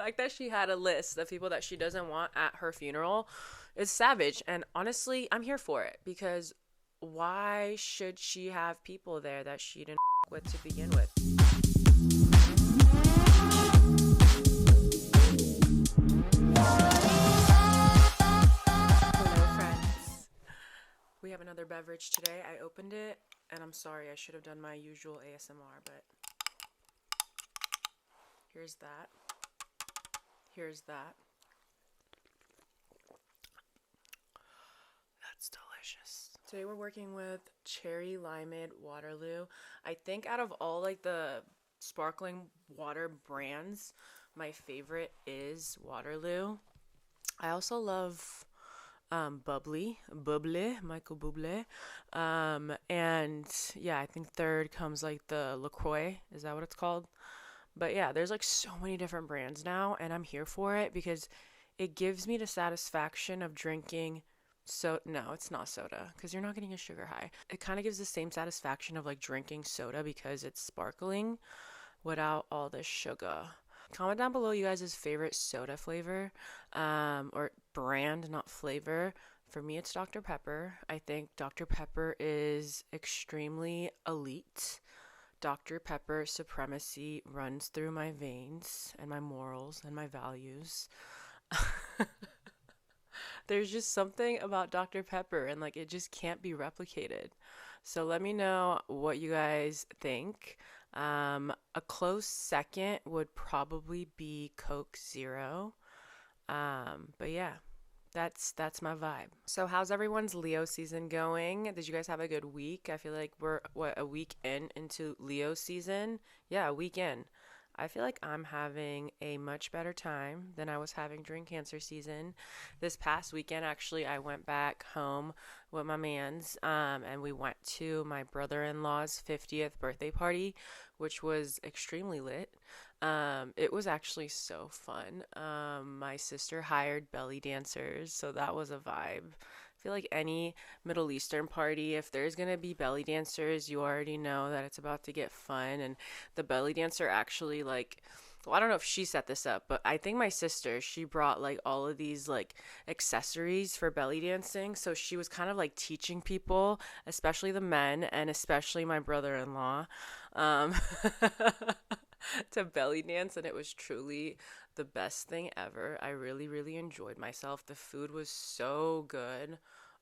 fact that she had a list of people that she doesn't want at her funeral is savage. And honestly, I'm here for it, because why should she have people there that she didn't with to begin with? Hello, friends. We have another beverage today. I opened it, and I'm sorry, I should have done my usual ASMR, but here's that. Here's that. That's delicious. Today we're working with Cherry Limeade Waterloo. I think out of all like the sparkling water brands, my favorite is Waterloo. I also love Bubbly, Michael Bublé. And yeah, I think third comes like the LaCroix. Is that what it's called? But yeah, there's like so many different brands now, and I'm here for it because it gives me the satisfaction of drinking. So no, it's not soda, because you're not getting a sugar high. It kind of gives the same satisfaction of like drinking soda because it's sparkling without all the sugar. Comment down below you guys' favorite soda flavor, or brand, not flavor. For me, it's Dr. Pepper. I think Dr. Pepper is extremely elite. Dr. Pepper supremacy runs through my veins and my morals and my values. There's just something about Dr. Pepper, and like it just can't be replicated. So let me know what you guys think. A close second would probably be Coke Zero. But yeah, that's my vibe. So how's everyone's Leo season going? Did you guys have a good week? I feel like we're a week into Leo season. Yeah, a week in. I feel like I'm having a much better time than I was having during Cancer season. This past weekend, actually, I went back home with my mans, and we went to my brother-in-law's 50th birthday party, which was extremely lit. It was actually so fun. My sister hired belly dancers, so that was a vibe. I feel like any Middle Eastern party, if there's going to be belly dancers, you already know that it's about to get fun. And the belly dancer actually, like, well, I don't know if she set this up, but I think my sister, she brought like all of these like accessories for belly dancing. So she was kind of like teaching people, especially the men and especially my brother-in-law, to belly dance. And it was truly the best thing ever. I really, really enjoyed myself. The food was so good.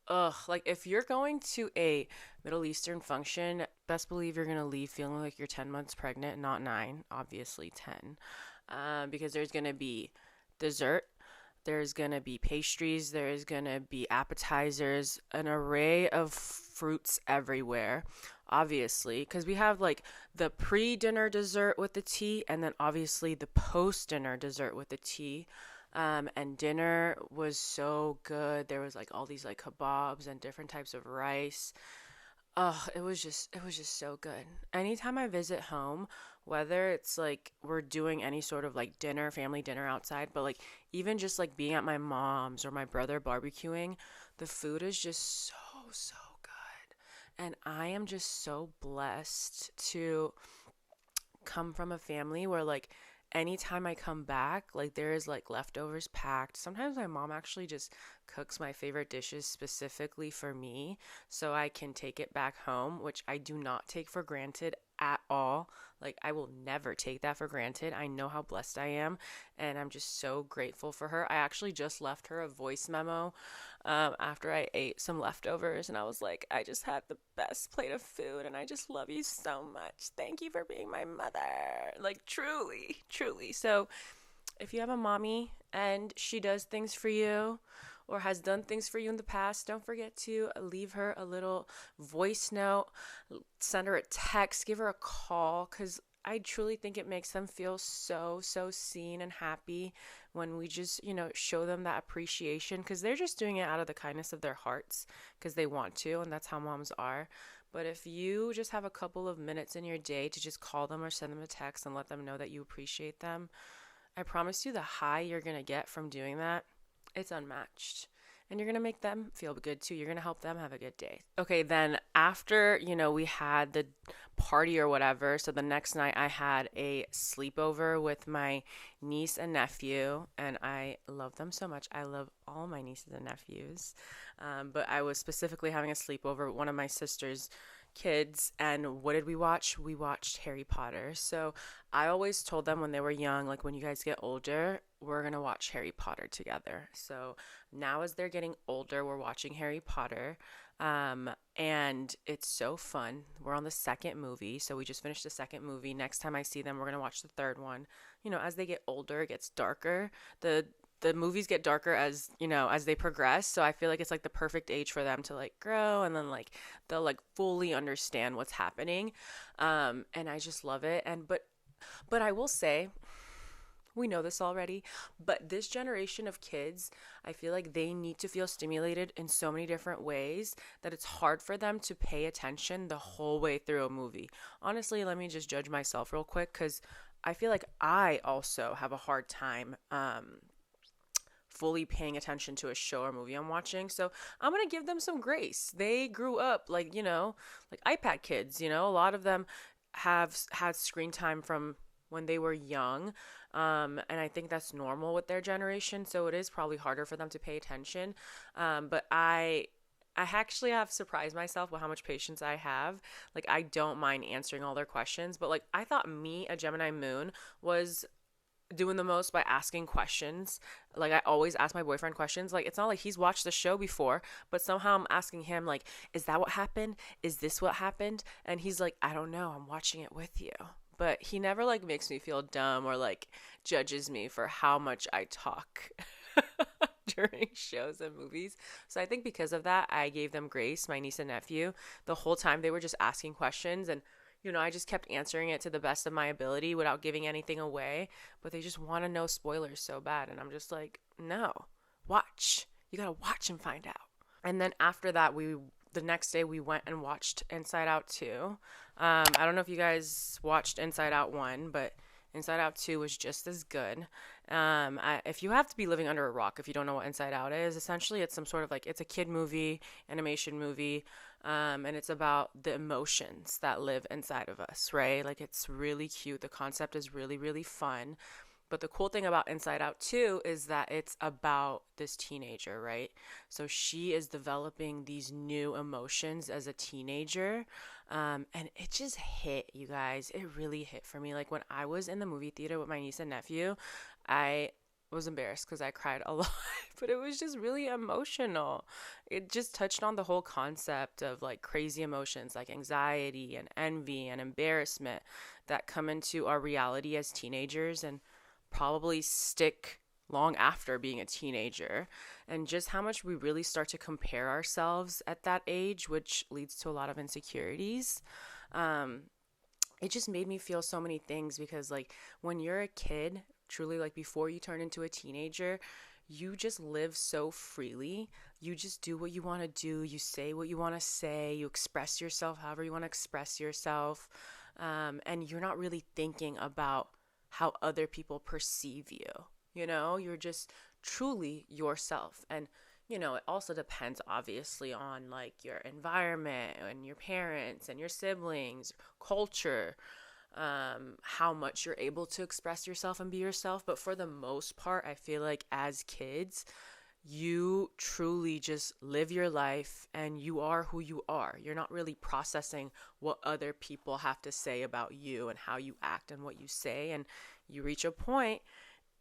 Ugh, like if you're going to a Middle Eastern function, best believe you're gonna leave feeling like you're 10 months pregnant, not 9, obviously 10. Because there's gonna be dessert, there's gonna be pastries, there's gonna be appetizers, an array of fruits everywhere. Obviously, because we have like the pre-dinner dessert with the tea, and then obviously the post-dinner dessert with the tea. And dinner was so good. There was like all these like kebabs and different types of rice. Oh, it was just so good. Anytime I visit home, whether it's like we're doing any sort of like dinner, family dinner outside, but like even just like being at my mom's or my brother barbecuing, the food is just so good. And I am just so blessed to come from a family where like anytime I come back, like there is like leftovers packed. Sometimes my mom actually just cooks my favorite dishes specifically for me so I can take it back home, which I do not take for granted at all. Like I will never take that for granted. I know how blessed I am, and I'm just so grateful for her. I actually just left her a voice memo after I ate some leftovers, and I was like, I just had the best plate of food, and I just love you so much. Thank you for being my mother. Like truly, truly. So if you have a mommy and she does things for you or has done things for you in the past, don't forget to leave her a little voice note, send her a text, give her a call, because I truly think it makes them feel so seen and happy when we just, show them that appreciation, because they're just doing it out of the kindness of their hearts because they want to, and that's how moms are. But if you just have a couple of minutes in your day to just call them or send them a text and let them know that you appreciate them, I promise you the high you're going to get from doing that, it's unmatched. and you're going to make them feel good too. You're going to help them have a good day. Okay, then after, we had the party or whatever, so the next night I had a sleepover with my niece and nephew, and I love them so much. I love all my nieces and nephews. But I was specifically having a sleepover with one of my sister's kids, and what did we watch? We watched Harry Potter. So I always told them when they were young, like, when you guys get older, we're gonna watch Harry Potter together. So now as they're getting older, we're watching Harry Potter. And it's so fun. We're on the second movie, so we just finished the second movie. Next time I see them, we're gonna watch the third one. As they get older, it gets darker. The movies get darker as they progress, so I feel like it's like the perfect age for them to like grow, and then like they'll like fully understand what's happening. And I just love it. And but I will say, we know this already, but this generation of kids, I feel like they need to feel stimulated in so many different ways that it's hard for them to pay attention the whole way through a movie. Honestly, let me just judge myself real quick, because I feel like I also have a hard time fully paying attention to a show or movie I'm watching. So I'm going to give them some grace. They grew up like iPad kids, a lot of them have had screen time from when they were young. And I think that's normal with their generation. So it is probably harder for them to pay attention. But I actually have surprised myself with how much patience I have. Like, I don't mind answering all their questions, but like, I thought me, a Gemini moon, was doing the most by asking questions. Like, I always ask my boyfriend questions. Like, it's not like he's watched the show before, but somehow I'm asking him, like, is that what happened? Is this what happened? And he's like, I don't know, I'm watching it with you. But he never like makes me feel dumb or like judges me for how much I talk during shows and movies. So I think because of that, I gave them grace, my niece and nephew. The whole time they were just asking questions, and I just kept answering it to the best of my ability without giving anything away. But they just want to know spoilers so bad. And I'm just like, no, watch. You got to watch and find out. And then after that, the next day we went and watched Inside Out 2. I don't know if you guys watched Inside Out 1, but Inside Out 2 was just as good. If you have to be living under a rock, if you don't know what Inside Out is, essentially it's some sort of like, it's a kid movie, animation movie, and it's about the emotions that live inside of us, right? Like, it's really cute. The concept is really, really fun. But the cool thing about Inside Out 2 is that it's about this teenager, right? So she is developing these new emotions as a teenager. And it just hit, you guys. It really hit for me. Like, when I was in the movie theater with my niece and nephew, I was embarrassed because I cried a lot, but it was just really emotional. It just touched on the whole concept of like crazy emotions like anxiety and envy and embarrassment that come into our reality as teenagers and probably stick long after being a teenager, and just how much we really start to compare ourselves at that age, which leads to a lot of insecurities. It just made me feel so many things, because like, when you're a kid, truly, like, before you turn into a teenager, you just live so freely. You just do what you want to do. You say what you want to say. You express yourself however you want to express yourself. And you're not really thinking about how other people perceive you. You're just truly yourself. And, it also depends obviously on like your environment and your parents and your siblings, culture, how much you're able to express yourself and be yourself. But for the most part, I feel like as kids, you truly just live your life and you are who you are. You're not really processing what other people have to say about you and how you act and what you say. And you reach a point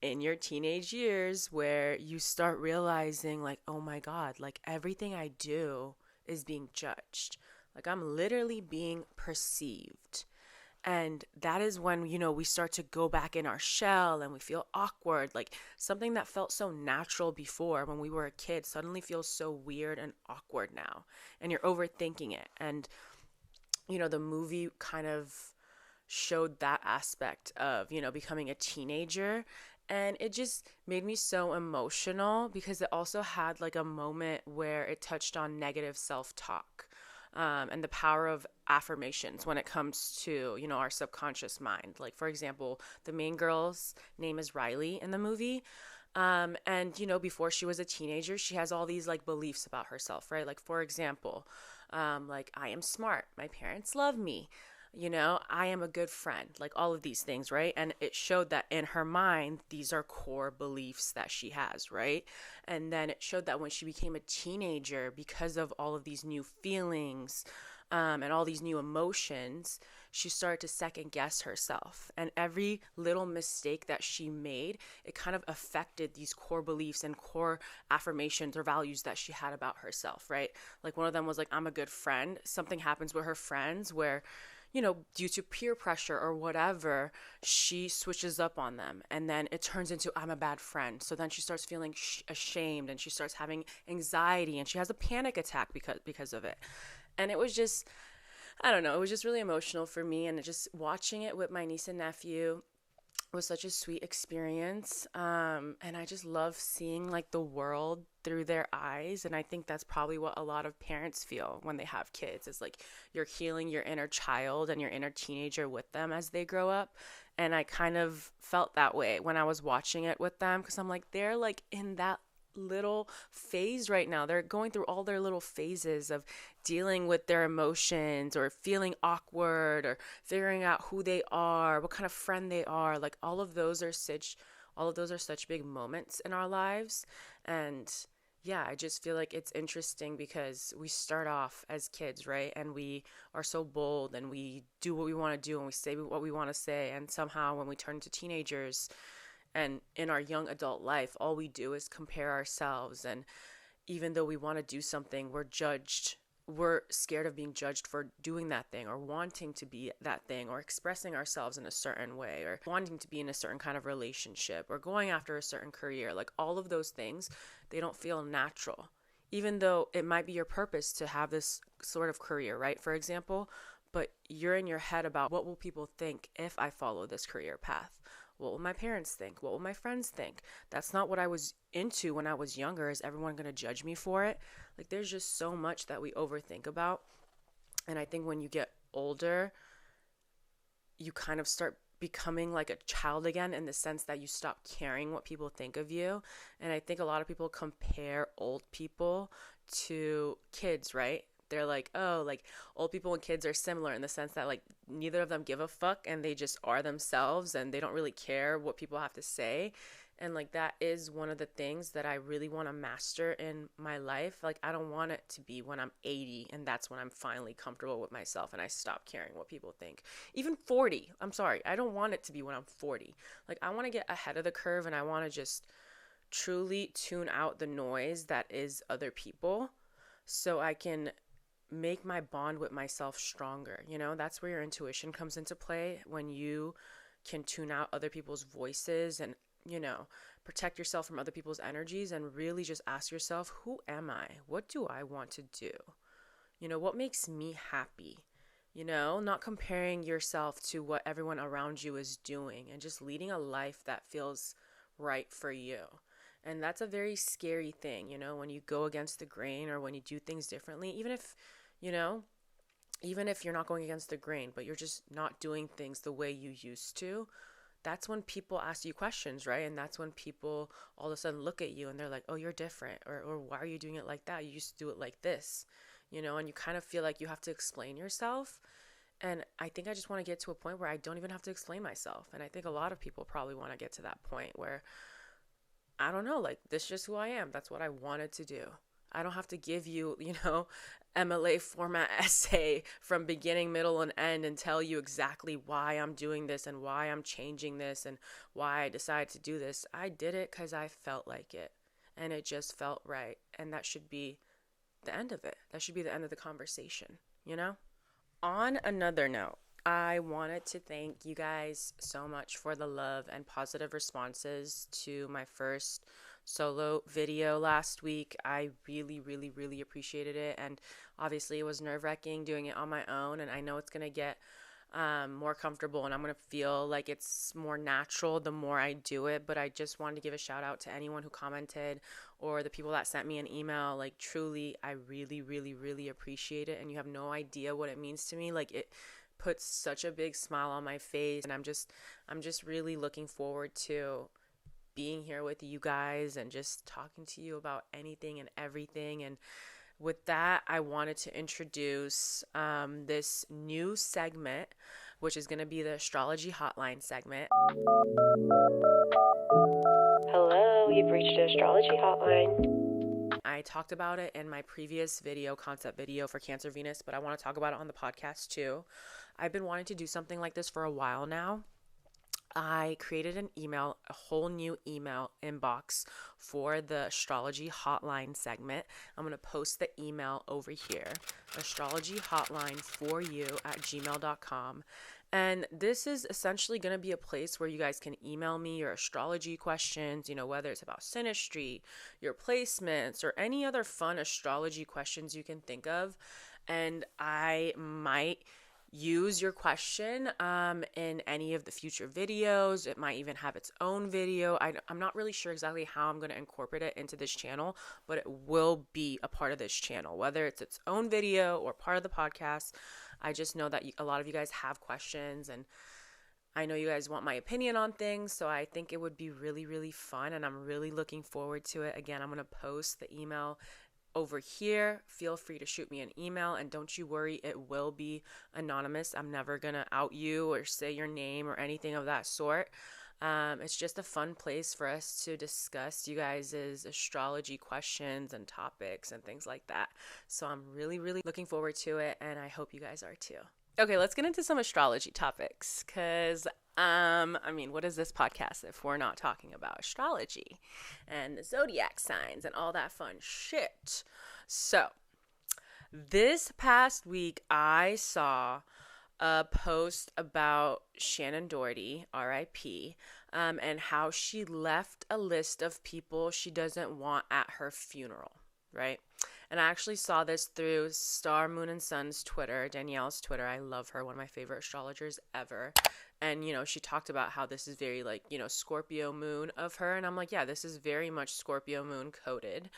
in your teenage years where you start realizing like, oh my God, like everything I do is being judged. Like, I'm literally being perceived. And that is when, we start to go back in our shell and we feel awkward. Like, something that felt so natural before when we were a kid suddenly feels so weird and awkward now. And you're overthinking it. And, the movie kind of showed that aspect of, becoming a teenager. And it just made me so emotional, because it also had like a moment where it touched on negative self-talk. And the power of affirmations when it comes to, our subconscious mind. Like, for example, the main girl's name is Riley in the movie. And, before she was a teenager, she has all these like beliefs about herself, right? Like, for example, like, I am smart. My parents love me. I am a good friend, like all of these things, right? And it showed that in her mind, these are core beliefs that she has, right? And then it showed that when she became a teenager, because of all of these new feelings, and all these new emotions, she started to second guess herself. And every little mistake that she made, it kind of affected these core beliefs and core affirmations or values that she had about herself, right? Like one of them was like, I'm a good friend. Something happens with her friends where, due to peer pressure or whatever, she switches up on them. And then it turns into, I'm a bad friend. So then she starts feeling ashamed and she starts having anxiety and she has a panic attack because of it. And it was just, I don't know, it was just really emotional for me. And just watching it with my niece and nephew was such a sweet experience. And I just love seeing like the world through their eyes. And I think that's probably what a lot of parents feel when they have kids, is like you're healing your inner child and your inner teenager with them as they grow up. And I kind of felt that way when I was watching it with them, because I'm like, they're like in that little phase right now. They're going through all their little phases of dealing with their emotions or feeling awkward or figuring out who they are, what kind of friend they are. Like all of those are such big moments in our lives. And yeah, I just feel like it's interesting because we start off as kids, right? And we are so bold and we do what we want to do and we say what we want to say. And somehow when we turn to teenagers, and in our young adult life, all we do is compare ourselves. And even though we want to do something, we're judged. We're scared of being judged for doing that thing or wanting to be that thing or expressing ourselves in a certain way or wanting to be in a certain kind of relationship or going after a certain career. Like all of those things, they don't feel natural, even though it might be your purpose to have this sort of career, right? For example, but you're in your head about, what will people think if I follow this career path? What will my parents think? What will my friends think? That's not what I was into when I was younger. Is everyone going to judge me for it? Like, there's just so much that we overthink about. And I think when you get older, you kind of start becoming like a child again, in the sense that you stop caring what people think of you. And I think a lot of people compare old people to kids, right? They're like, oh, like old people and kids are similar in the sense that like neither of them give a fuck and they just are themselves and they don't really care what people have to say. And like that is one of the things that I really want to master in my life. Like I don't want it to be when I'm 80 and that's when I'm finally comfortable with myself and I stop caring what people think. Even 40. I'm sorry. I don't want it to be when I'm 40. Like I want to get ahead of the curve and I want to just truly tune out the noise that is other people so I can make my bond with myself stronger. That's where your intuition comes into play, when you can tune out other people's voices and protect yourself from other people's energies and really just ask yourself, who am I? What do I want to do? What makes me happy? Not comparing yourself to what everyone around you is doing and just leading a life that feels right for you. And that's a very scary thing, when you go against the grain or when you do things differently, even if you're not going against the grain, but you're just not doing things the way you used to. That's when people ask you questions, right? And that's when people all of a sudden look at you and they're like, oh, you're different. Or why are you doing it like that? You used to do it like this, and you kind of feel like you have to explain yourself. And I think I just want to get to a point where I don't even have to explain myself. And I think a lot of people probably want to get to that point where, I don't know, like, this is just who I am. That's what I wanted to do. I don't have to give you, MLA format essay from beginning, middle, and end and tell you exactly why I'm doing this and why I'm changing this and why I decided to do this. I did it because I felt like it and it just felt right. And that should be the end of it. That should be the end of the conversation, On another note, I wanted to thank you guys so much for the love and positive responses to my first solo video last week. I really, really, really appreciated it. And obviously it was nerve-wracking doing it on my own. And I know it's going to get more comfortable and I'm going to feel like it's more natural the more I do it. But I just wanted to give a shout out to anyone who commented or the people that sent me an email. Like, truly, I really, really, really appreciate it. And you have no idea what it means to me. Like, it puts such a big smile on my face. And I'm just really looking forward to being here with you guys and just talking to you about anything and everything. And with that, I wanted to introduce this new segment, which is going to be the Astrology Hotline segment. Hello, you've reached the Astrology Hotline. I talked about it in my previous video, concept video for Cancer Venus, but I want to talk about it on the podcast too. I've been wanting to do something like this for a while now. I created an email, a whole new email inbox for the Astrology Hotline segment. I'm going to post the email over here, astrologyhotline4you@gmail.com. And this is essentially going to be a place where you guys can email me your astrology questions, whether it's about synastry, your placements, or any other fun astrology questions you can think of. And I might use your question in any of the future videos. It might even have its own video. I'm not really sure exactly how I'm going to incorporate it into this channel, but it will be a part of this channel, whether it's its own video or part of the podcast. I just know that a lot of you guys have questions, and I know you guys want my opinion on things, so I think it would be really, really fun, and I'm really looking forward to it. Again, I'm going to post the email over here. Feel free to shoot me an email, and don't you worry, it will be anonymous. I'm never gonna out you or say your name or anything of that sort. It's just a fun place for us to discuss you guys' astrology questions and topics and things like that. So I'm really, really looking forward to it, and I hope you guys are too. Okay, let's get into some astrology topics, because what is this podcast if we're not talking about astrology and the zodiac signs and all that fun shit? So, this past week, I saw a post about Shannen Doherty, R.I.P., and how she left a list of people she doesn't want at her funeral, right? And I actually saw this through Star, Moon, and Sun's Twitter, Danielle's Twitter. I love her, one of my favorite astrologers ever. And, she talked about how this is very, Scorpio moon of her. And I'm like, yeah, this is very much Scorpio moon coded.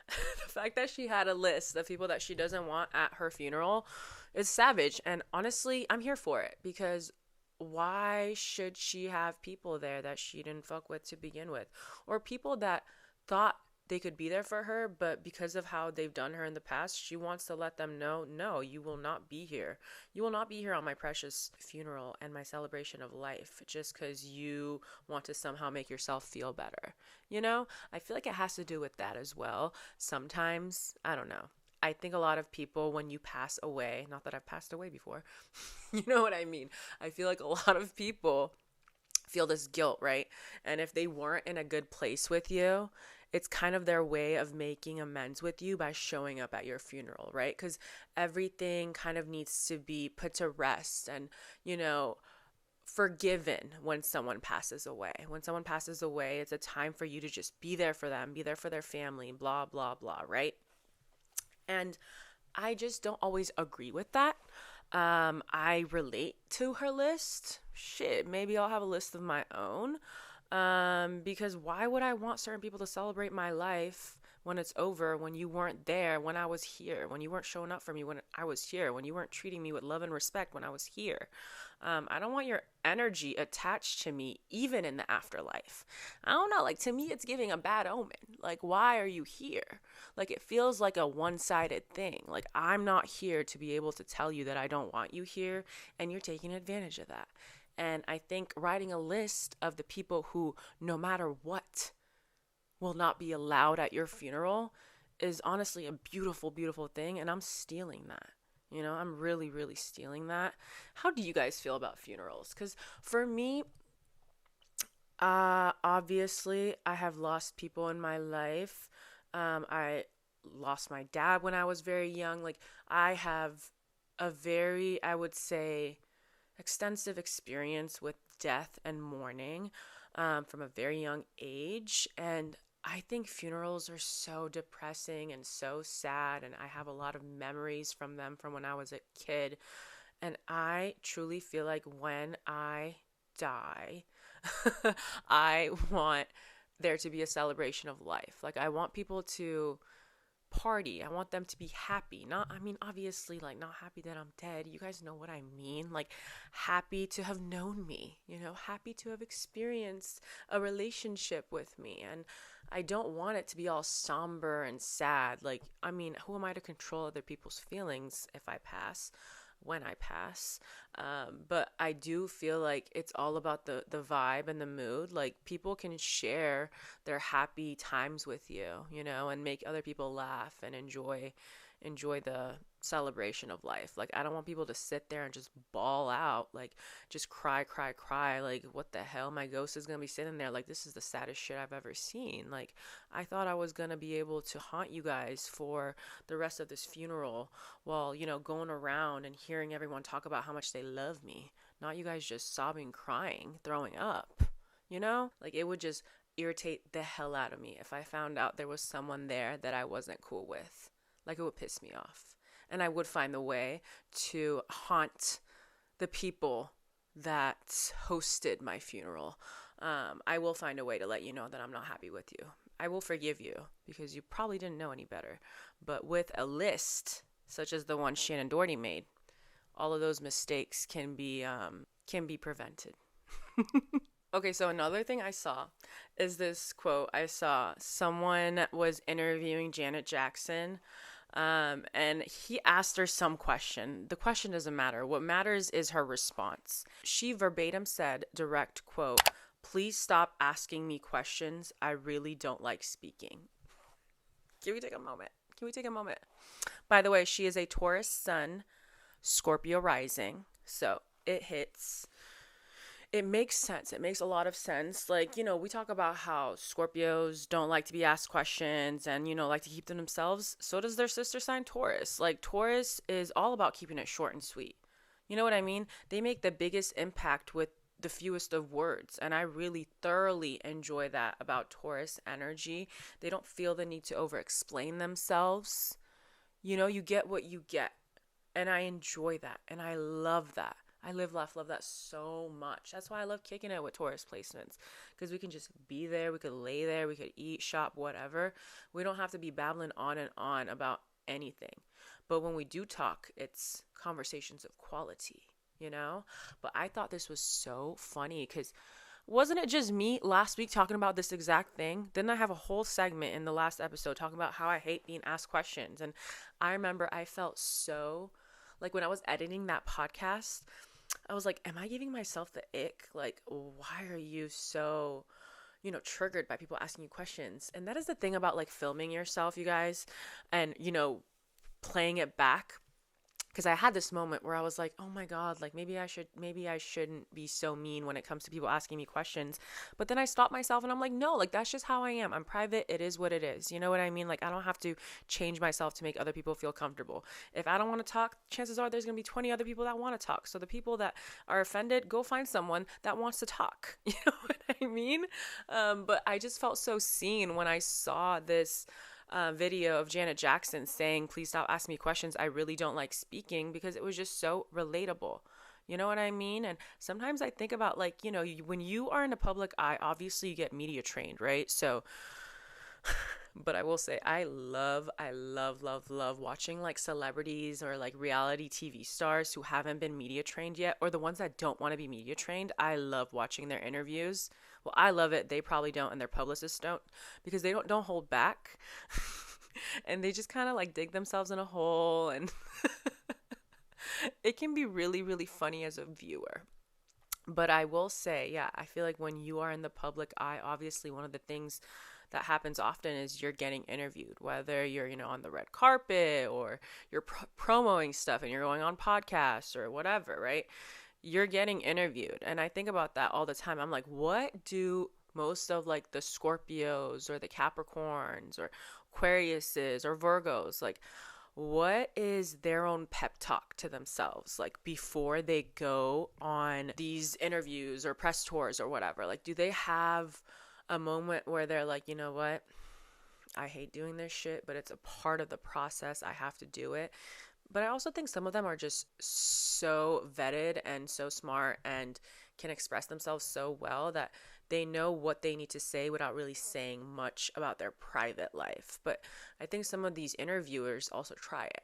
The fact that she had a list of people that she doesn't want at her funeral is savage. And honestly, I'm here for it, because why should she have people there that she didn't fuck with to begin with? Or people that thought they could be there for her, but because of how they've done her in the past, she wants to let them know, no, you will not be here. You will not be here on my precious funeral and my celebration of life just because you want to somehow make yourself feel better. I feel like it has to do with that as well. Sometimes, I don't know. I think a lot of people, when you pass away, not that I've passed away before, you know what I mean? I feel like a lot of people feel this guilt, right? And if they weren't in a good place with you, it's kind of their way of making amends with you by showing up at your funeral, right? Because everything kind of needs to be put to rest and, forgiven when someone passes away. When someone passes away, it's a time for you to just be there for them, be there for their family, blah, blah, blah, right? And I just don't always agree with that. I relate to her list. Shit, maybe I'll have a list of my own. Because why would I want certain people to celebrate my life when it's over, when you weren't there, when I was here, when you weren't showing up for me when I was here, when you weren't treating me with love and respect when I was here? I don't want your energy attached to me, even in the afterlife. I don't know, to me, it's giving a bad omen. Why are you here? It feels like a one-sided thing. I'm not here to be able to tell you that I don't want you here, and you're taking advantage of that. And I think writing a list of the people who, no matter what, will not be allowed at your funeral is honestly a beautiful, beautiful thing. And I'm stealing that. I'm really, really stealing that. How do you guys feel about funerals? Because for me, obviously, I have lost people in my life. I lost my dad when I was very young. I have a very, I would say, extensive experience with death and mourning from a very young age, and I think funerals are so depressing and so sad, and I have a lot of memories from them from when I was a kid, and I truly feel like when I die I want there to be a celebration of life. I want people to party. I want them to be happy. Obviously, like, not happy that I'm dead. You guys know what I mean. Like, happy to have known me, happy to have experienced a relationship with me. And I don't want it to be all somber and sad. Like, who am I to control other people's feelings if I pass? When I pass. But I do feel like it's all about the vibe and the mood. Like, people can share their happy times with you, and make other people laugh and enjoy the celebration of life. Like, I don't want people to sit there and just bawl out, like, just cry, like, what the hell, my ghost is gonna be sitting there like, this is the saddest shit I've ever seen. Like, I thought I was gonna be able to haunt you guys for the rest of this funeral while, going around and hearing everyone talk about how much they love me, not you guys just sobbing, crying, throwing up. Like, it would just irritate the hell out of me if I found out there was someone there that I wasn't cool with. Like, it would piss me off. And I would find the way to haunt the people that hosted my funeral. I will find a way to let you know that I'm not happy with you. I will forgive you because you probably didn't know any better. But with a list such as the one Shannon Doherty made, all of those mistakes can be prevented. Okay, so another thing I saw is this quote. I saw someone was interviewing Janet Jackson, and he asked her some question. The question doesn't matter. What matters is her response. She verbatim said, direct quote, "Please stop asking me questions. I really don't like speaking." Can we take a moment? By the way, she is a Taurus sun, Scorpio rising. So it hits. It makes sense. It makes a lot of sense. Like, we talk about how Scorpios don't like to be asked questions and, like to keep them themselves. So does their sister sign Taurus. Like, Taurus is all about keeping it short and sweet. You know what I mean? They make the biggest impact with the fewest of words. And I really thoroughly enjoy that about Taurus energy. They don't feel the need to over-explain themselves. You get what you get. And I enjoy that. And I love that. I live, laugh, love that so much. That's why I love kicking it with Taurus placements, because we can just be there. We could lay there. We could eat, shop, whatever. We don't have to be babbling on and on about anything. But when we do talk, it's conversations of quality, But I thought this was so funny because wasn't it just me last week talking about this exact thing? Didn't I have a whole segment in the last episode talking about how I hate being asked questions? And I remember I felt so, like, when I was editing that podcast, I was like, am I giving myself the ick? Like, why are you so, triggered by people asking you questions? And that is the thing about, like, filming yourself, you guys, and, playing it back. Because I had this moment where I was like, oh my God, like, maybe I shouldn't be so mean when it comes to people asking me questions. But then I stopped myself and I'm like, no, like, that's just how I am. I'm private. It is what it is. You know what I mean? Like, I don't have to change myself to make other people feel comfortable. If I don't want to talk, chances are there's going to be 20 other people that want to talk. So the people that are offended, go find someone that wants to talk. You know what I mean? But I just felt so seen when I saw this video of Janet Jackson saying, "Please stop asking me questions. I really don't like speaking," because it was just so relatable. You know what I mean? And sometimes I think about, like, when you are in the public eye, obviously you get media trained, right? So, but I will say, I love watching, like, celebrities or, like, reality TV stars who haven't been media trained yet, or the ones that don't want to be media trained. I love watching their interviews. Well, I love it. They probably don't, and their publicists don't, because they don't hold back. And they just kind of, like, dig themselves in a hole, and it can be really, really funny as a viewer. But I will say, yeah, I feel like when you are in the public eye, obviously one of the things that happens often is you're getting interviewed, whether you're, on the red carpet or you're promoting stuff and you're going on podcasts or whatever, right? You're getting interviewed. And I think about that all the time. I'm like, what do most of, like, the Scorpios or the Capricorns or Aquariuses or Virgos, like, what is their own pep talk to themselves, like, before they go on these interviews or press tours or whatever? Like, do they have a moment where they're like, you know what? I hate doing this shit, but it's a part of the process. I have to do it. But I also think some of them are just so vetted and so smart and can express themselves so well that they know what they need to say without really saying much about their private life. But I think some of these interviewers also try it,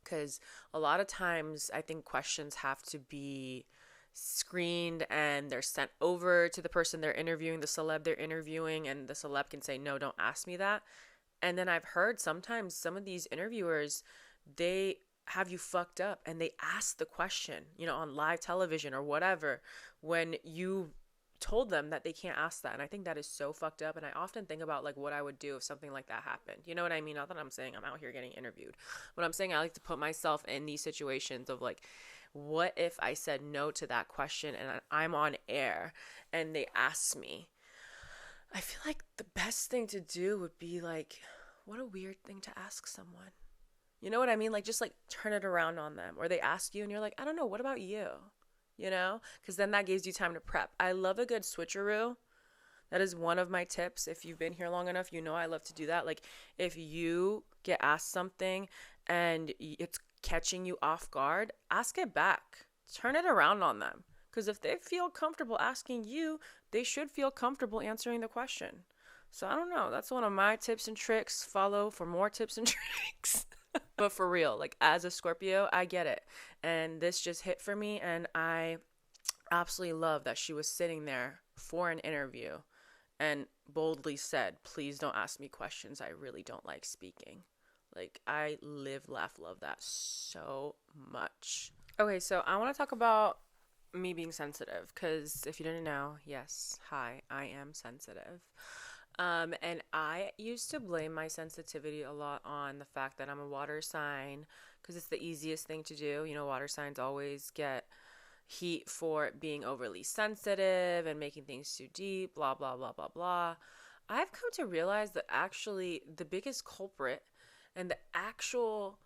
because a lot of times I think questions have to be screened and they're sent over to the person they're interviewing, the celeb they're interviewing, and the celeb can say, no, don't ask me that. And then I've heard sometimes some of these interviewers, they have you fucked up and they ask the question, on live television or whatever, when you told them that they can't ask that. And I think that is so fucked up. And I often think about like what I would do if something like that happened. You know what I mean? Not that I'm saying I'm out here getting interviewed, but I'm saying I like to put myself in these situations of like, what if I said no to that question and I'm on air and they ask me? I feel like the best thing to do would be like, what a weird thing to ask someone. You know what I mean? Like, just like turn it around on them. Or they ask you and you're like, I don't know, what about you? Because then that gives you time to prep. I love a good switcheroo. That is one of my tips. If you've been here long enough, I love to do that. Like, if you get asked something and it's catching you off guard, ask it back. Turn it around on them. Because if they feel comfortable asking you, they should feel comfortable answering the question. So I don't know. That's one of my tips and tricks. Follow for more tips and tricks. But for real, like as a Scorpio, I get it. And this just hit for me. And I absolutely love that she was sitting there for an interview and boldly said, please don't ask me questions. I really don't like speaking. Like, I live, laugh, love that so much. Okay, so I want to talk about me being sensitive, because if you didn't know, yes, hi, I am sensitive. And I used to blame my sensitivity a lot on the fact that I'm a water sign, because it's the easiest thing to do. Water signs always get heat for being overly sensitive and making things too deep, blah, blah, blah, blah, blah. I've come to realize that actually the biggest culprit and the actual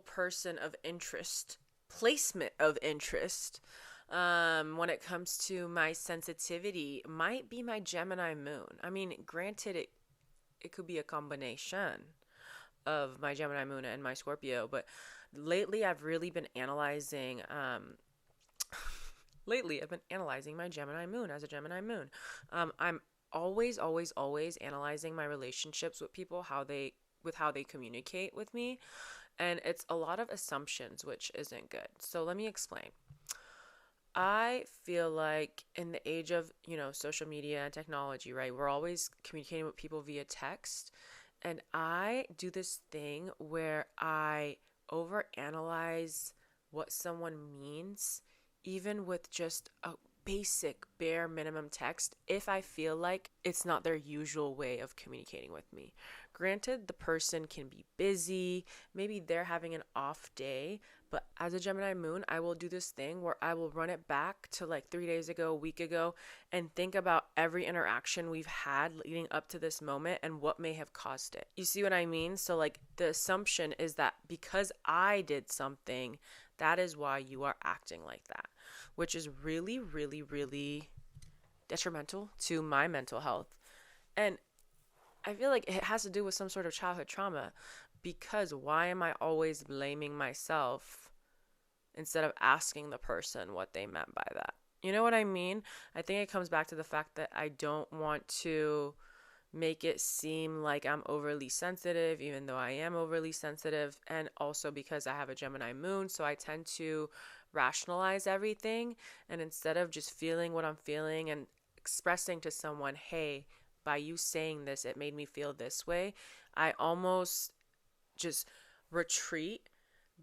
person of interest, placement of interest, when it comes to my sensitivity might be my Gemini moon. I mean, granted, it could be a combination of my Gemini moon and my Scorpio, but lately I've really been analyzing my Gemini moon as a Gemini moon. I'm always analyzing my relationships with people, how they communicate with me, and it's a lot of assumptions, which isn't good. So let me explain. I feel like in the age of, social media and technology, right, we're always communicating with people via text. And I do this thing where I overanalyze what someone means, even with just a basic bare minimum text, if I feel like it's not their usual way of communicating with me. Granted, the person can be busy, maybe they're having an off day, but as a Gemini moon, I will do this thing where I will run it back to like 3 days ago, a week ago, and think about every interaction we've had leading up to this moment and what may have caused it. You see what I mean? So like the assumption is that because I did something, that is why you are acting like that, which is really, really, really detrimental to my mental health. And I feel like it has to do with some sort of childhood trauma, because why am I always blaming myself instead of asking the person what they meant by that? You know what I mean? I think it comes back to the fact that I don't want to make it seem like I'm overly sensitive, even though I am overly sensitive, and also because I have a Gemini moon, so I tend to rationalize everything, and instead of just feeling what I'm feeling and expressing to someone, hey, by you saying this, it made me feel this way, I almost just retreat,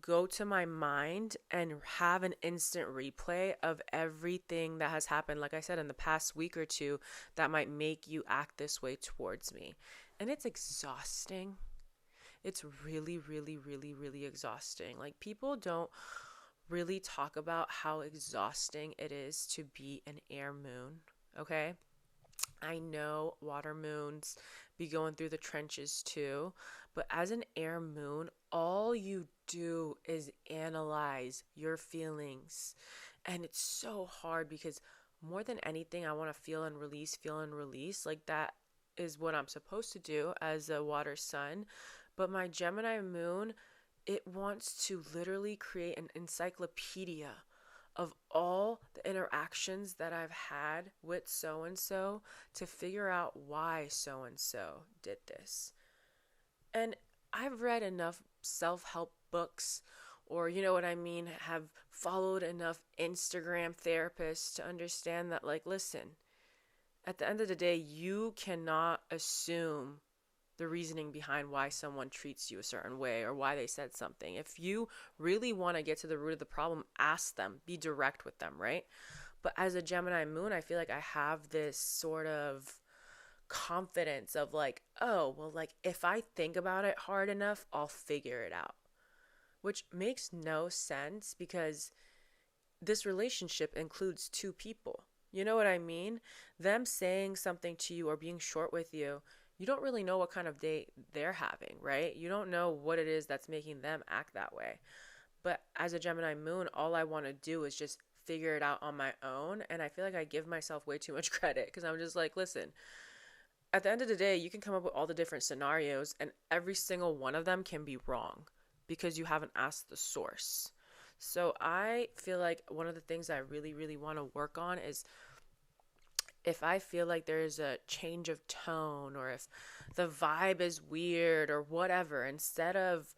go to my mind, and have an instant replay of everything that has happened, like I said, in the past week or two, that might make you act this way towards me. And it's exhausting. It's really, really, really, really exhausting. Like, people don't really talk about how exhausting it is to be an air moon, okay? I know water moons be going through the trenches too, but as an air moon, all you do is analyze your feelings. And it's so hard because more than anything, I want to feel and release. Like, that is what I'm supposed to do as a water sun. But my Gemini moon, it wants to literally create an encyclopedia of all the interactions that I've had with so and so to figure out why so and so did this. And I've read enough self-help books, or you know what I mean, have followed enough Instagram therapists to understand that, like, listen, at the end of the day, you cannot assume the reasoning behind why someone treats you a certain way or why they said something. If you really want to get to the root of the problem, ask them, be direct with them, right? But as a Gemini moon, I feel like I have this sort of confidence of like, oh, well, like if I think about it hard enough, I'll figure it out. Which makes no sense because this relationship includes two people. You know what I mean? Them saying something to you or being short with you, you don't really know what kind of day they're having, right? You don't know what it is that's making them act that way. But as a Gemini moon, all I want to do is just figure it out on my own. And I feel like I give myself way too much credit because I'm just like, listen, at the end of the day, you can come up with all the different scenarios and every single one of them can be wrong because you haven't asked the source. So I feel like one of the things I really, really want to work on is if I feel like there's a change of tone or if the vibe is weird or whatever, instead of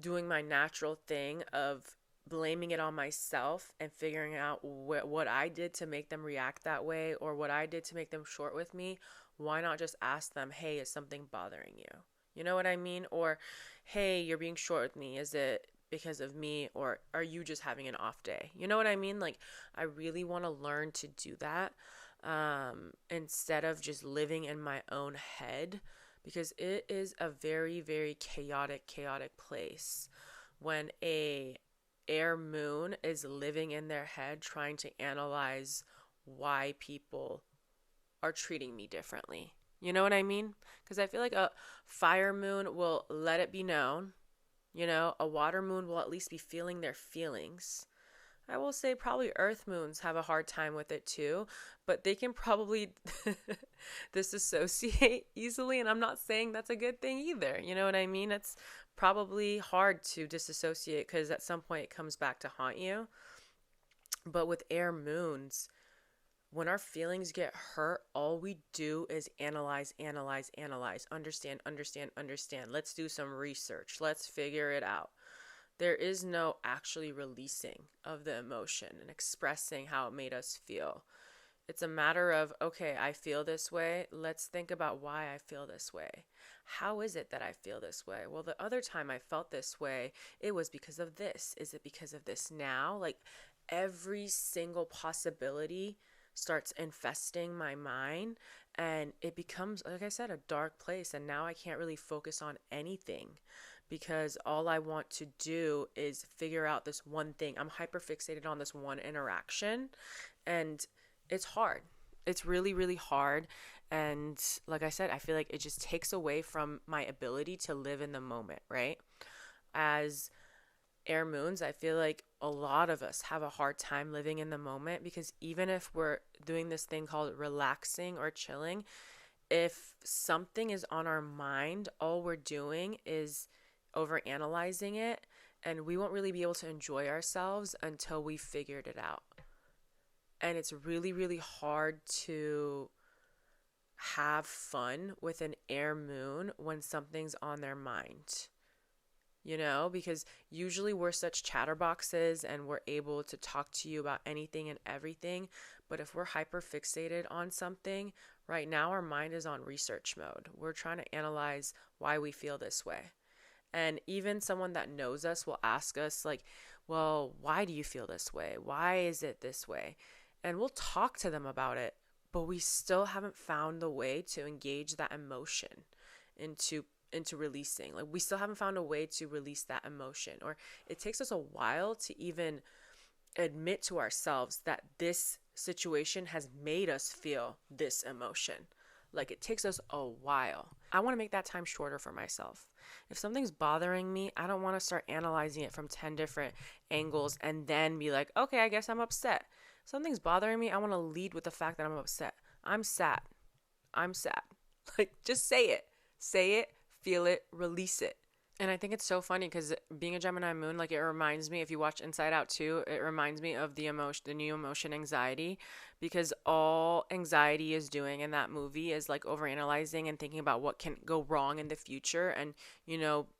doing my natural thing of blaming it on myself and figuring out what I did to make them react that way or what I did to make them short with me, why not just ask them, hey, is something bothering you? You know what I mean? Or, hey, you're being short with me. Is it because of me or are you just having an off day? You know what I mean? Like, I really want to learn to do that instead of just living in my own head, because it is a very, very chaotic place when a air moon is living in their head trying to analyze why people are treating me differently. You know what I mean? Because I feel like a fire moon will let it be known. You know, a water moon will at least be feeling their feelings. I will say probably earth moons have a hard time with it too, but they can probably disassociate easily. And I'm not saying that's a good thing either. You know what I mean? It's probably hard to disassociate because at some point it comes back to haunt you. But with air moons, when our feelings get hurt, all we do is analyze, understand. Let's do some research. Let's figure it out. There is no actually releasing of the emotion and expressing how it made us feel. It's a matter of, okay, I feel this way. Let's think about why I feel this way. How is it that I feel this way? Well, the other time I felt this way, it was because of this. Is it because of this now? Like, every single possibility starts infesting my mind and it becomes, like I said, a dark place. And now I can't really focus on anything because all I want to do is figure out this one thing. I'm hyper fixated on this one interaction and it's hard. It's really, really hard. And like I said, I feel like it just takes away from my ability to live in the moment, right? As air moons, I feel like a lot of us have a hard time living in the moment because even if we're doing this thing called relaxing or chilling, if something is on our mind, all we're doing is overanalyzing it and we won't really be able to enjoy ourselves until we figured it out. And it's really, really hard to have fun with an air moon when something's on their mind. You know, because usually we're such chatterboxes and we're able to talk to you about anything and everything. But if we're hyper fixated on something, right now our mind is on research mode. We're trying to analyze why we feel this way. And even someone that knows us will ask us like, well, why do you feel this way? Why is it this way? And we'll talk to them about it, but we still haven't found the way to engage that emotion into releasing. Like, we still haven't found a way to release that emotion, or it takes us a while to even admit to ourselves that this situation has made us feel this emotion. Like, it takes us a while. I want to make that time shorter for myself. If something's bothering me, I don't want to start analyzing it from 10 different angles and then be like, okay, I guess I'm upset. If something's bothering me, I want to lead with the fact that I'm upset. I'm sad. Like, just say it. Say it, feel it, release it. And I think it's so funny because being a Gemini moon, like it reminds me, if you watch Inside Out 2, it reminds me of the emotion, the new emotion, anxiety, because all anxiety is doing in that movie is like overanalyzing and thinking about what can go wrong in the future and,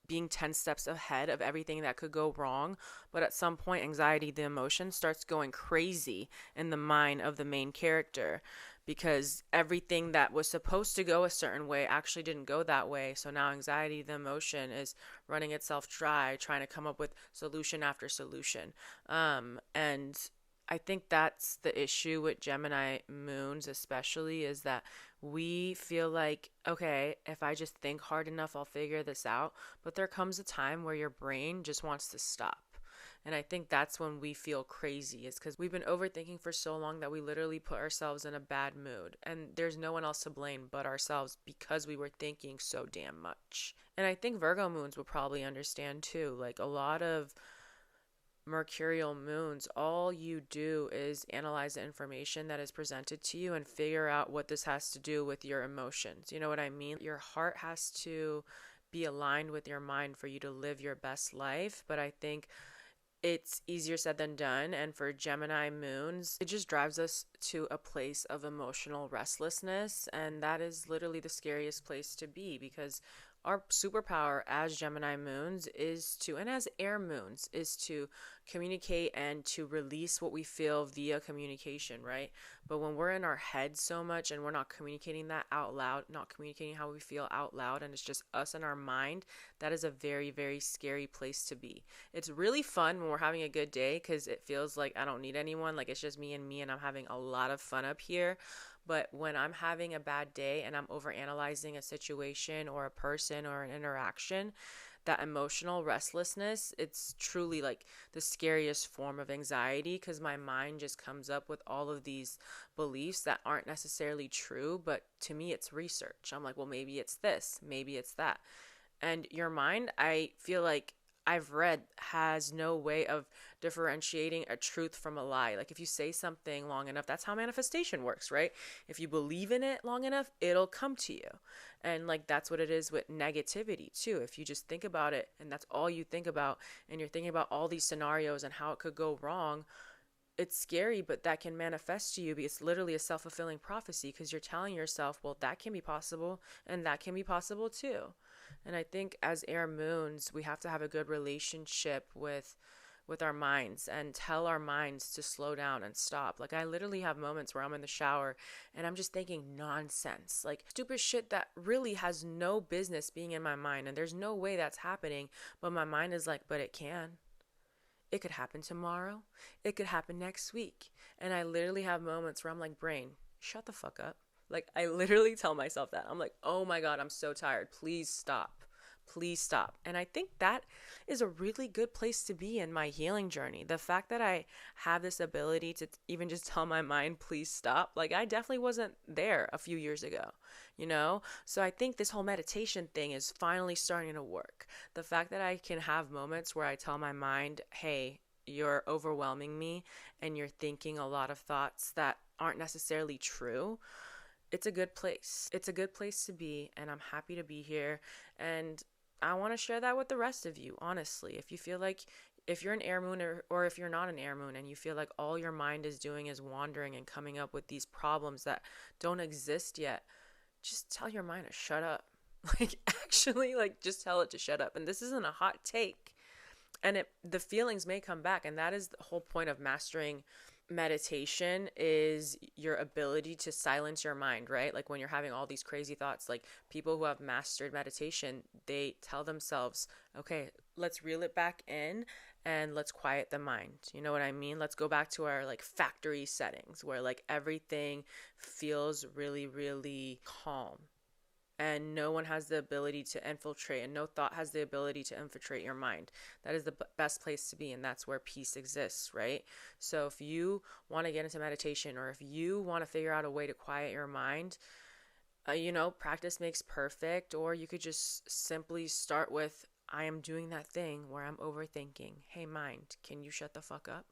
being 10 steps ahead of everything that could go wrong. But at some point, anxiety, the emotion, starts going crazy in the mind of the main character because everything that was supposed to go a certain way actually didn't go that way. So now anxiety, the emotion, is running itself dry, trying to come up with solution after solution. And I think that's the issue with Gemini moons, especially, is that we feel like, okay, if I just think hard enough, I'll figure this out. But there comes a time where your brain just wants to stop. And I think that's when we feel crazy, is because we've been overthinking for so long that we literally put ourselves in a bad mood. And there's no one else to blame but ourselves because we were thinking so damn much. And I think Virgo moons will probably understand too. Like a lot of mercurial moons, all you do is analyze the information that is presented to you and figure out what this has to do with your emotions. You know what I mean? Your heart has to be aligned with your mind for you to live your best life. But I think it's easier said than done. And for Gemini moons, it just drives us to a place of emotional restlessness. And that is literally the scariest place to be, because our superpower as Gemini moons is to, and as air moons, is to communicate and to release what we feel via communication, right? But when we're in our head so much and we're not communicating that out loud, not communicating how we feel out loud, and it's just us and our mind, that is a very, very scary place to be. It's really fun when we're having a good day because it feels like I don't need anyone, like it's just me and I'm having a lot of fun up here. But when I'm having a bad day and I'm overanalyzing a situation or a person or an interaction, that emotional restlessness, it's truly like the scariest form of anxiety, because my mind just comes up with all of these beliefs that aren't necessarily true, but to me it's research. I'm like, well, maybe it's this, maybe it's that. And your mind, I feel like I've read, has no way of differentiating a truth from a lie. Like if you say something long enough, that's how manifestation works, right? If you believe in it long enough, it'll come to you. And like that's what it is with negativity too. If you just think about it and that's all you think about, and you're thinking about all these scenarios and how it could go wrong, it's scary, but that can manifest to you because it's literally a self-fulfilling prophecy, because you're telling yourself, well, that can be possible and that can be possible too. And I think as air moons, we have to have a good relationship with our minds and tell our minds to slow down and stop. Like I literally have moments where I'm in the shower and I'm just thinking nonsense, like stupid shit that really has no business being in my mind, and there's no way that's happening, but my mind is like, but it can. It could happen tomorrow. It could happen next week. And I literally have moments where I'm like, brain, shut the fuck up. Like, I literally tell myself that. I'm like, oh my God, I'm so tired. Please stop. Please stop. And I think that is a really good place to be in my healing journey. The fact that I have this ability to even just tell my mind, please stop. Like, I definitely wasn't there a few years ago, you know? So I think this whole meditation thing is finally starting to work. The fact that I can have moments where I tell my mind, hey, you're overwhelming me and you're thinking a lot of thoughts that aren't necessarily true. It's a good place. It's a good place to be, and I'm happy to be here. And I want to share that with the rest of you, honestly. If you feel like, if you're an air moon, or if you're not an air moon and you feel like all your mind is doing is wandering and coming up with these problems that don't exist yet, just tell your mind to shut up. Like, actually, like, just tell it to shut up. And this isn't a hot take. And the feelings may come back, and that is the whole point of mastering meditation, is your ability to silence your mind, right? Like when you're having all these crazy thoughts, like people who have mastered meditation, they tell themselves, okay, let's reel it back in and let's quiet the mind. You know what I mean? Let's go back to our like factory settings where like everything feels really, really calm, and no one has the ability to infiltrate, and no thought has the ability to infiltrate your mind. That is the best place to be, and that's where peace exists, right? So if you want to get into meditation, or if you want to figure out a way to quiet your mind, practice makes perfect. Or you could just simply start with, I am doing that thing where I'm overthinking. Hey mind, can you shut the fuck up?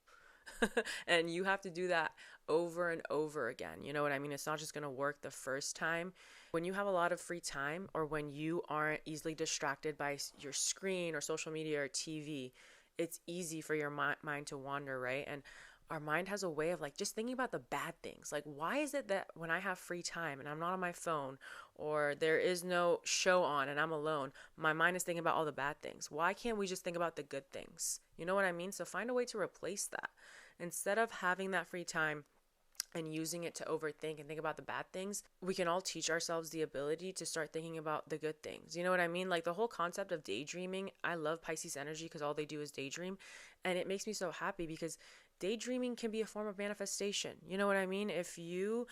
And you have to do that over and over again. You know what I mean? It's not just going to work the first time. When you have a lot of free time, or when you aren't easily distracted by your screen or social media or TV, it's easy for your mind to wander, right? And our mind has a way of like just thinking about the bad things. Like, why is it that when I have free time and I'm not on my phone, or there is no show on and I'm alone, my mind is thinking about all the bad things? Why can't we just think about the good things? You know what I mean? So find a way to replace that. Instead of having that free time and using it to overthink and think about the bad things, we can all teach ourselves the ability to start thinking about the good things. You know what I mean? Like the whole concept of daydreaming. I love Pisces energy because all they do is daydream. And it makes me so happy because daydreaming can be a form of manifestation. You know what I mean? If your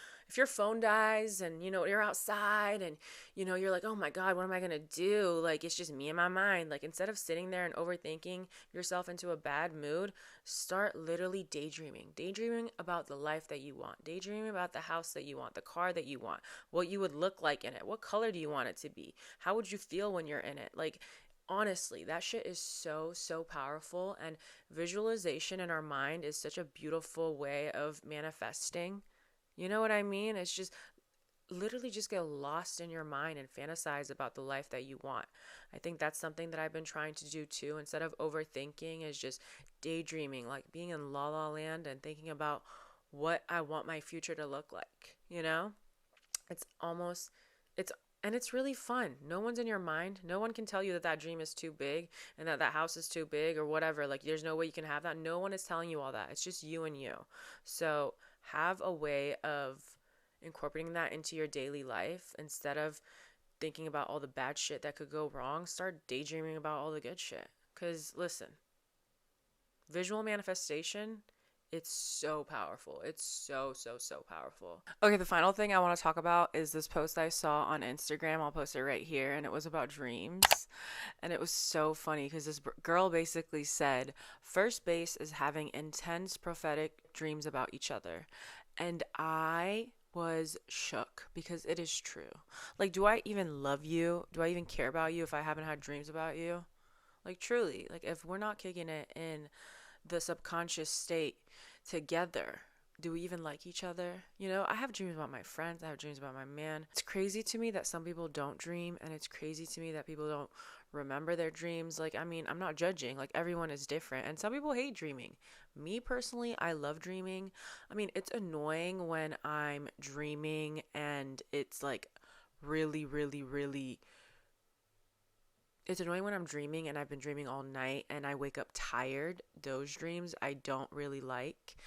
phone dies and you're outside and you're like, "Oh my god, what am I going to do?" Like it's just me and my mind. Like instead of sitting there and overthinking yourself into a bad mood, start literally daydreaming. Daydreaming about the life that you want. Daydreaming about the house that you want, the car that you want, what you would look like in it. What color do you want it to be? How would you feel when you're in it? Like honestly, that shit is so powerful, and visualization in our mind is such a beautiful way of manifesting. You know what I mean? It's just literally just get lost in your mind and fantasize about the life that you want. I think that's something that I've been trying to do too. Instead of overthinking, is just daydreaming, like being in la la land and thinking about what I want my future to look like, It's almost it's and it's really fun. No one's in your mind. No one can tell you that that dream is too big and that that house is too big or whatever. Like there's no way you can have that. No one is telling you all that. It's just you and you. So have a way of incorporating that into your daily life. Instead of thinking about all the bad shit that could go wrong, start daydreaming about all the good shit. Because listen, visual manifestation, it's so powerful. It's so powerful. Okay, the final thing I want to talk about is this post I saw on Instagram. I'll post it right here. And it was about dreams. And it was so funny because this girl basically said, first base is having intense prophetic dreams about each other. And I was shook because it is true. Like, do I even love you? Do I even care about you if I haven't had dreams about you? Like, truly, like, if we're not kicking it in the subconscious state together, do we even like each other? I have dreams about my friends. I have dreams about my man. It's crazy to me that some people don't dream, and it's crazy to me that people don't remember their dreams. Like, I mean, I'm not judging. Like, everyone is different, and some people hate dreaming. Me personally, I love dreaming. I mean, it's annoying when I'm dreaming and it's like really, it's annoying when I'm dreaming and I've been dreaming all night and I wake up tired. Those dreams I don't really like,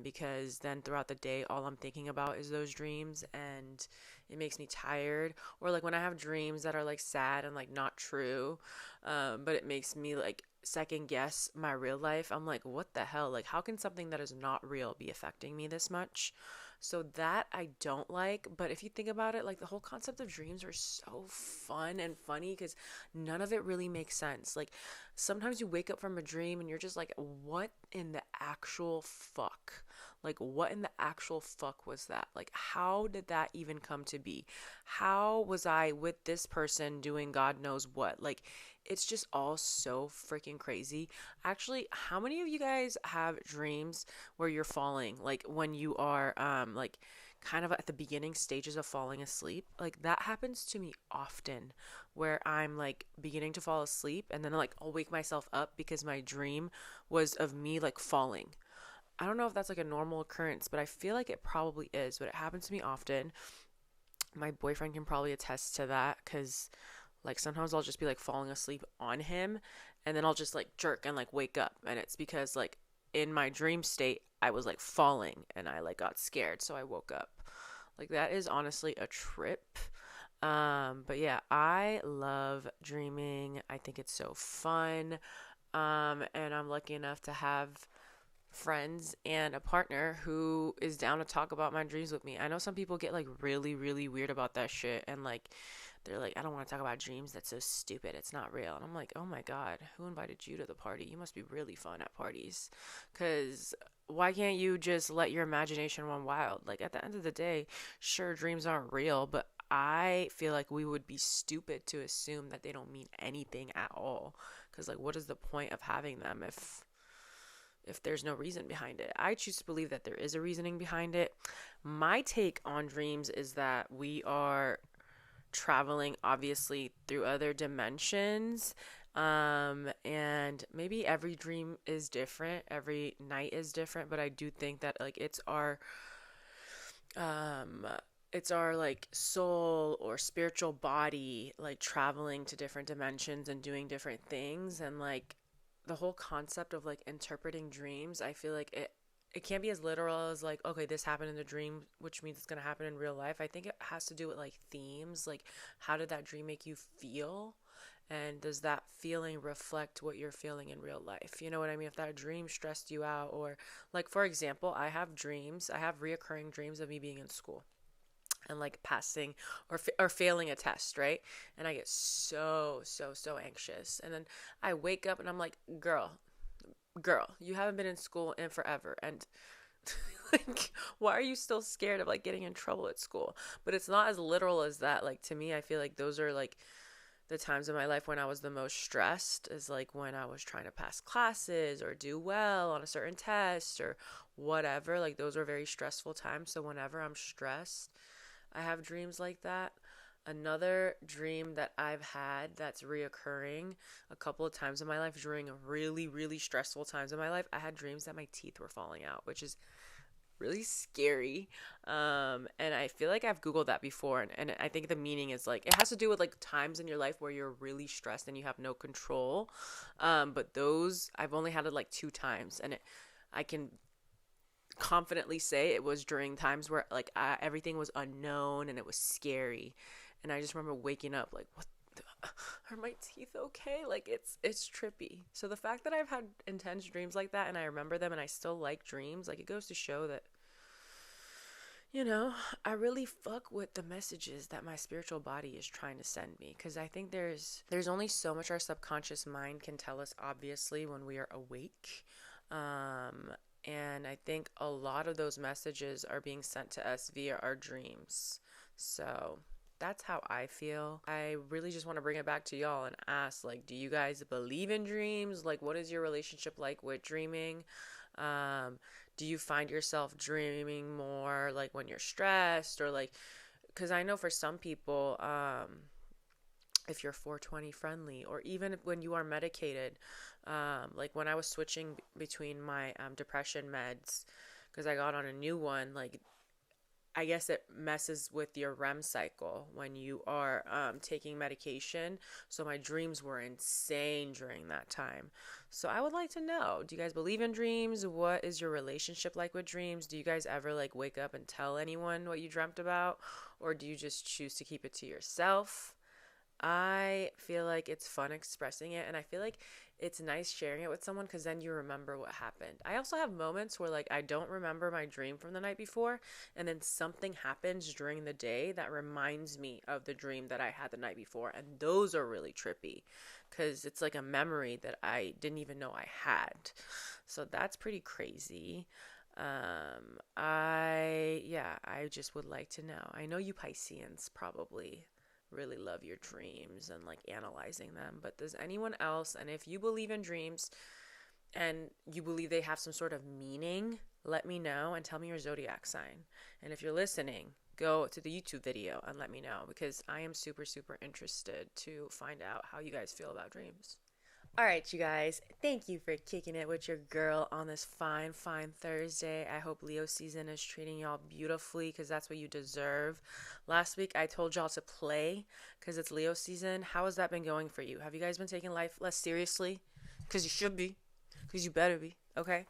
because then throughout the day, all I'm thinking about is those dreams and it makes me tired. Or like when I have dreams that are like sad and like not true, but it makes me like second guess my real life. I'm like, what the hell? Like, how can something that is not real be affecting me this much? So that I don't like. But if you think about it, like the whole concept of dreams are so fun and funny because none of it really makes sense. Like sometimes you wake up from a dream and you're just like, what in the actual fuck? Like, what in the actual fuck was that? Like, how did that even come to be? How was I with this person doing God knows what? Like, it's just all so freaking crazy. Actually, how many of you guys have dreams where you're falling? Like, when you are, like, kind of at the beginning stages of falling asleep? Like, that happens to me often, where I'm, like, beginning to fall asleep, and then, like, I'll wake myself up because my dream was of me, like, falling. I don't know if that's like a normal occurrence, but I feel like it probably is. But it happens to me often. My boyfriend can probably attest to that because like sometimes I'll just be like falling asleep on him and then I'll just like jerk and like wake up. And it's because like in my dream state, I was like falling and I like got scared. So I woke up. Like that is honestly a trip. But yeah, I love dreaming. I think it's so fun. And I'm lucky enough to have friends and a partner who is down to talk about my dreams with me. I know some people get like really weird about that shit and like they're like, I don't want to talk about dreams. That's so stupid. It's not real. And I'm like, oh my God, who invited you to the party? You must be really fun at parties. Because why can't you just let your imagination run wild? Like at the end of the day, sure, dreams aren't real, but I feel like we would be stupid to assume that they don't mean anything at all. Because like, what is the point of having them if there's no reason behind it? I choose to believe that there is a reasoning behind it. My take on dreams is that we are traveling obviously through other dimensions. And maybe every dream is different, every night is different, but I do think that like um it's our like soul or spiritual body like traveling to different dimensions and doing different things, and like the whole concept of like interpreting dreams, I feel like it can't be as literal as like, okay, this happened in the dream, which means it's going to happen in real life. I think it has to do with like themes, like how did that dream make you feel? And does that feeling reflect what you're feeling in real life? You know what I mean? If that dream stressed you out, or like, for example, I have reoccurring dreams of me being in school and like passing or failing a test, right? And I get so anxious. And then I wake up and I'm like, girl, you haven't been in school in forever, and like, why are you still scared of like getting in trouble at school? But it's not as literal as that. Like, to me, I feel like those are like the times in my life when I was the most stressed, is like when I was trying to pass classes or do well on a certain test or whatever. Like, those are very stressful times. So whenever I'm stressed, I have dreams like that. Another dream that I've had that's reoccurring a couple of times in my life during really stressful times in my life, I had dreams that my teeth were falling out, which is really scary. And I feel like I've Googled that before, and I think the meaning is like, it has to do with like times in your life where you're really stressed and you have no control. But those, I've only had it like 2 times, and I can confidently say it was during times where like everything was unknown and it was scary. And I just remember waking up like, what are my teeth okay? Like, it's trippy. So the fact that I've had intense dreams like that and I remember them and I still like dreams, like, it goes to show that, you know, I really fuck with the messages that my spiritual body is trying to send me, because I think there's only so much our subconscious mind can tell us, obviously, when we are awake. And I think a lot of those messages are being sent to us via our dreams. So that's how I feel. I really just want to bring it back to y'all and ask, like, do you guys believe in dreams? Like, what is your relationship like with dreaming? Do you find yourself dreaming more like when you're stressed, or like, because I know for some people, if you're 420 friendly, or even when you are medicated, like when I was switching between my depression meds, because I got on a new one, like, I guess it messes with your REM cycle when you are taking medication. So my dreams were insane during that time. So I would like to know, do you guys believe in dreams? What is your relationship like with dreams? Do you guys ever like wake up and tell anyone what you dreamt about? Or do you just choose to keep it to yourself? I feel like it's fun expressing it, and I feel like it's nice sharing it with someone, because then you remember what happened. I also have moments where like I don't remember my dream from the night before, and then something happens during the day that reminds me of the dream that I had the night before, and those are really trippy because it's like a memory that I didn't even know I had. So that's pretty crazy. I just would like to know. I know you Pisceans probably really love your dreams and like analyzing them, but does anyone else, and if you believe in dreams and you believe they have some sort of meaning, let me know and tell me your zodiac sign. And if you're listening, go to the YouTube video and let me know, because I am super interested to find out how you guys feel about dreams. All right, you guys, thank you for kicking it with your girl on this fine Thursday. I hope Leo season is treating y'all beautifully, because that's what you deserve. Last week, I told y'all to play because it's Leo season. How has that been going for you? Have you guys been taking life less seriously? Because you should be, because you better be, okay?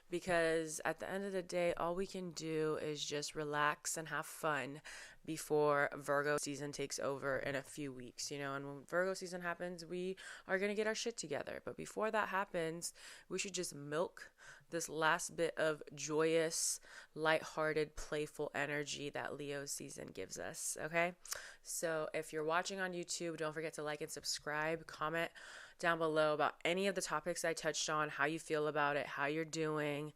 Because at the end of the day, all we can do is just relax and have fun before Virgo season takes over in a few weeks, you know. And when Virgo season happens, we are going to get our shit together. But before that happens, we should just milk this last bit of joyous, lighthearted, playful energy that Leo season gives us, okay? So if you're watching on YouTube, don't forget to like and subscribe. Comment down below about any of the topics I touched on, how you feel about it, how you're doing,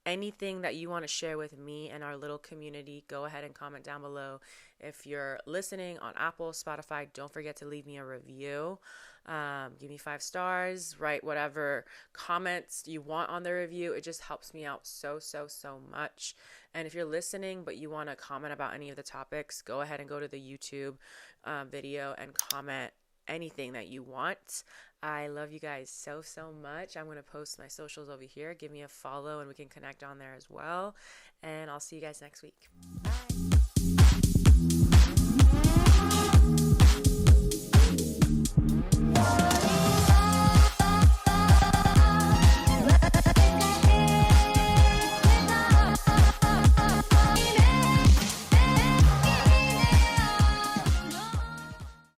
anything that you want to share with me and our little community, go ahead and comment down below. If you're listening on Apple, Spotify, don't forget to leave me a review. Give me 5 stars, write whatever comments you want on the review. It just helps me out so much. And if you're listening but you want to comment about any of the topics, go ahead and go to the YouTube video and comment anything that you want. I love you guys so much. I'm going to post my socials over here. Give me a follow and we can connect on there as well. And I'll see you guys next week. Bye.